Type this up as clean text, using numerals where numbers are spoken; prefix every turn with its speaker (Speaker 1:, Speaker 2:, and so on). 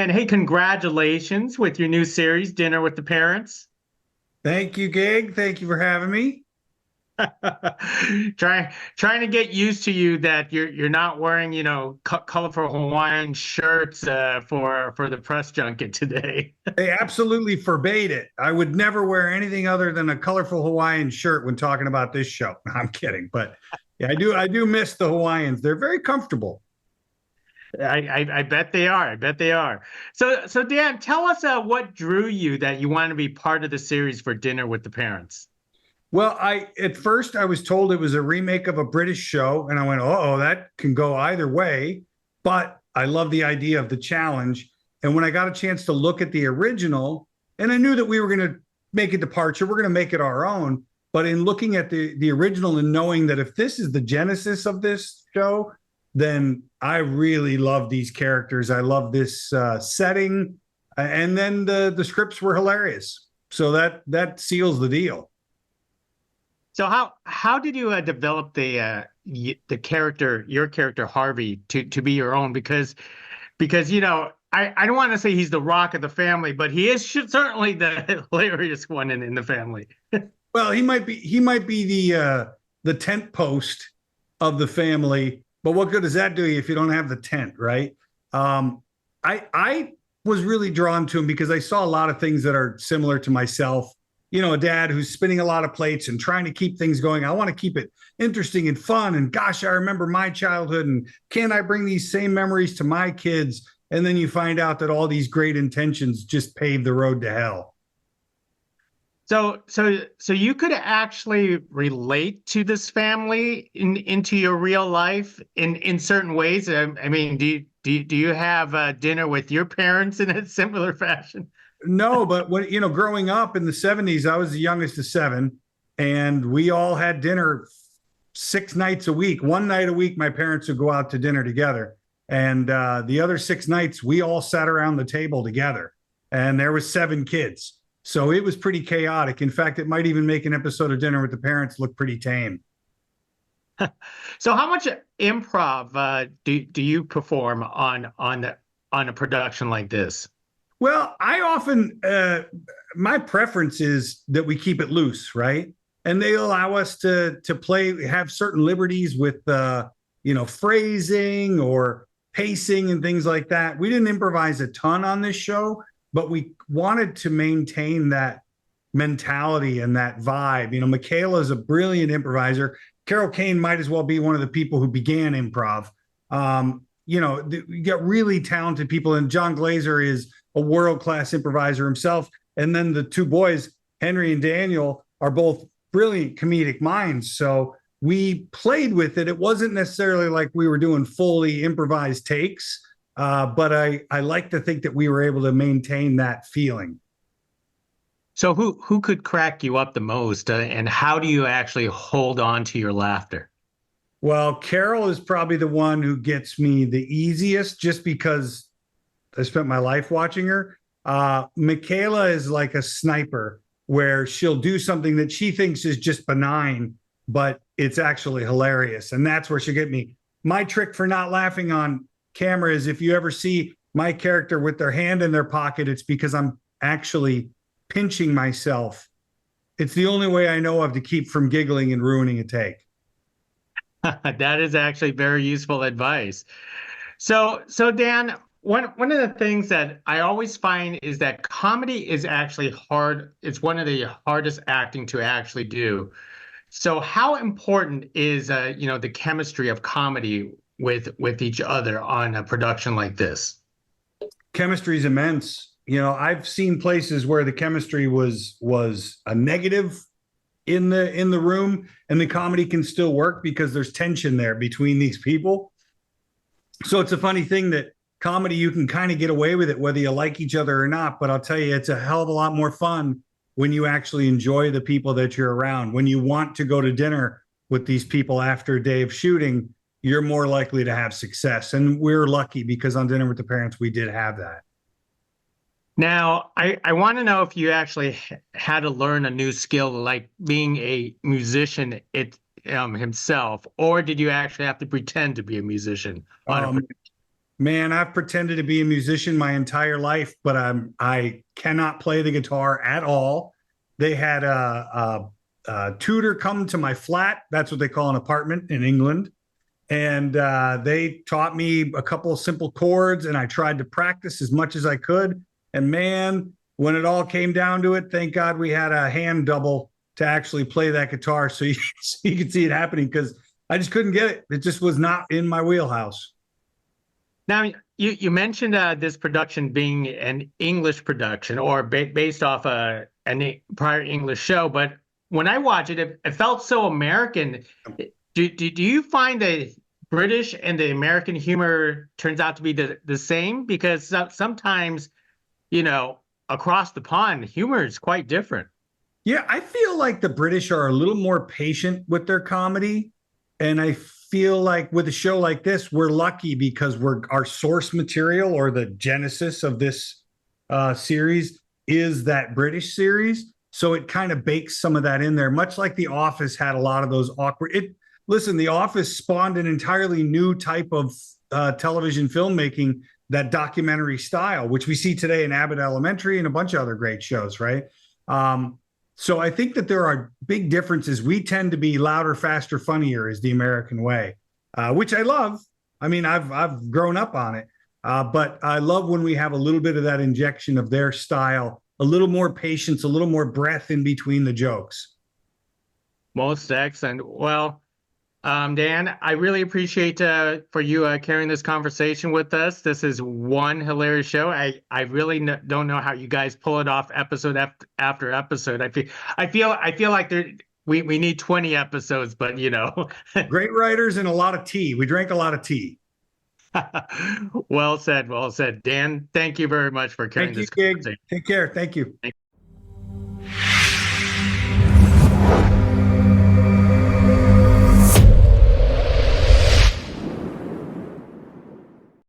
Speaker 1: Dan, hey, congratulations with your new series, Dinner with the Parents.
Speaker 2: Thank you, Gig. Thank you for having me.
Speaker 1: Trying to get used to you that you're not wearing, colorful Hawaiian shirts for the press junket today.
Speaker 2: They absolutely forbade it. I would never wear anything other than a colorful Hawaiian shirt when talking about this show. I'm kidding, but yeah, I do miss the Hawaiians. They're very comfortable.
Speaker 1: I bet they are. I bet they are. So Dan, tell us what drew you that you want to be part of the series for Dinner with the Parents.
Speaker 2: Well, I at first I was told it was a remake of a British show, and I went, "Oh, that can go either way." But I love the idea of the challenge. And when I got a chance to look at the original, and I knew that we were going to make a departure, we're going to make it our own. But in looking at the original and knowing that if this is the genesis of this show, then I really love these characters. I love this setting, and then the scripts were hilarious. So that seals the deal.
Speaker 1: So how did you develop the character, your character Harvey, to be your own? Because I don't want to say he's the rock of the family, but he is certainly the hilarious one in the family.
Speaker 2: Well, he might be the tent post of the family, but what good does that do you if you don't have the tent, right? I was really drawn to him because I saw a lot of things that are similar to myself. A dad who's spinning a lot of plates and trying to keep things going. I want to keep it interesting and fun. And gosh, I remember my childhood. And can I bring these same memories to my kids? And then you find out that all these great intentions just pave the road to hell.
Speaker 1: So you could actually relate to this family into your real life in certain ways. I mean, do you have dinner with your parents in a similar fashion?
Speaker 2: No, but growing up in the 70s, I was the youngest of seven, and we all had dinner 6 nights a week. One night a week, my parents would go out to dinner together. And the other 6 nights, we all sat around the table together. And there was 7 kids. So it was pretty chaotic. In fact, it might even make an episode of Dinner with the Parents look pretty tame.
Speaker 1: So how much improv do you perform on a production like this?
Speaker 2: Well, I often, my preference is that we keep it loose, right? And they allow us to play, have certain liberties with, phrasing or pacing and things like that. We didn't improvise a ton on this show, but we wanted to maintain that mentality and that vibe. Michaela is a brilliant improviser. Carol Kane might as well be one of the people who began improv. You get really talented people, and John Glazer is a world-class improviser himself. And then the two boys, Henry and Daniel, are both brilliant comedic minds. So we played with it. It wasn't necessarily like we were doing fully improvised takes, but I like to think that we were able to maintain that feeling.
Speaker 1: So who could crack you up the most, and how do you actually hold on to your laughter?
Speaker 2: Well, Carol is probably the one who gets me the easiest just because I spent my life watching her. Michaela is like a sniper where she'll do something that she thinks is just benign, but it's actually hilarious. And that's where she'll get me. My trick for not laughing on camera is if you ever see my character with their hand in their pocket, it's because I'm actually pinching myself. It's the only way I know of to keep from giggling and ruining a take.
Speaker 1: That is actually very useful advice. So Dan, one of the things that I always find is that comedy is actually hard. It's one of the hardest acting to actually do. So how important is the chemistry of comedy with each other on a production like this?
Speaker 2: Chemistry is immense. I've seen places where the chemistry was a negative in the room, and the comedy can still work because there's tension there between these people. So it's a funny thing that comedy, you can kind of get away with it whether you like each other or not, but I'll tell you, it's a hell of a lot more fun when you actually enjoy the people that you're around. When you want to go to dinner with these people after a day of shooting, you're more likely to have success. And we're lucky because on Dinner with the Parents we did have that.
Speaker 1: Now, I want to know if you actually had to learn a new skill, like being a musician himself, or did you actually have to pretend to be a musician on a
Speaker 2: Um,
Speaker 1: production?
Speaker 2: Man, I've pretended to be a musician my entire life, but I cannot play the guitar at all. They had a tutor come to my flat. That's what they call an apartment in England. And they taught me a couple of simple chords, and I tried to practice as much as I could. And man, when it all came down to it, thank God we had a hand double to actually play that guitar so you could see it happening, because I just couldn't get it. It just was not in my wheelhouse.
Speaker 1: Now, you mentioned this production being an English production or based off a prior English show, but when I watch it, it felt so American. Do you find that British and the American humor turns out to be the same? Because sometimes, across the pond, humor is quite different.
Speaker 2: Yeah, I feel like the British are a little more patient with their comedy. And I feel like with a show like this, we're lucky because our source material, or the genesis of this series, is that British series. So it kind of bakes some of that in there, much like The Office had a lot of those awkward. Listen, The Office spawned an entirely new type of television filmmaking, that documentary style, which we see today in Abbott Elementary and a bunch of other great shows, right? So I think that there are big differences. We tend to be louder, faster, funnier is the American way, which I love. I mean, I've grown up on it, but I love when we have a little bit of that injection of their style, a little more patience, a little more breath in between the jokes.
Speaker 1: Most excellent. Well, Dan, I really appreciate for you carrying this conversation with us. This is one hilarious show. I really don't know how you guys pull it off episode after episode. I feel like we need 20 episodes, but
Speaker 2: Great writers and a lot of tea. We drank a lot of tea.
Speaker 1: Well said, well said. Dan, thank you very much for carrying
Speaker 2: Thank you,
Speaker 1: this
Speaker 2: Gig.
Speaker 1: conversation.
Speaker 2: Take care. Thank you.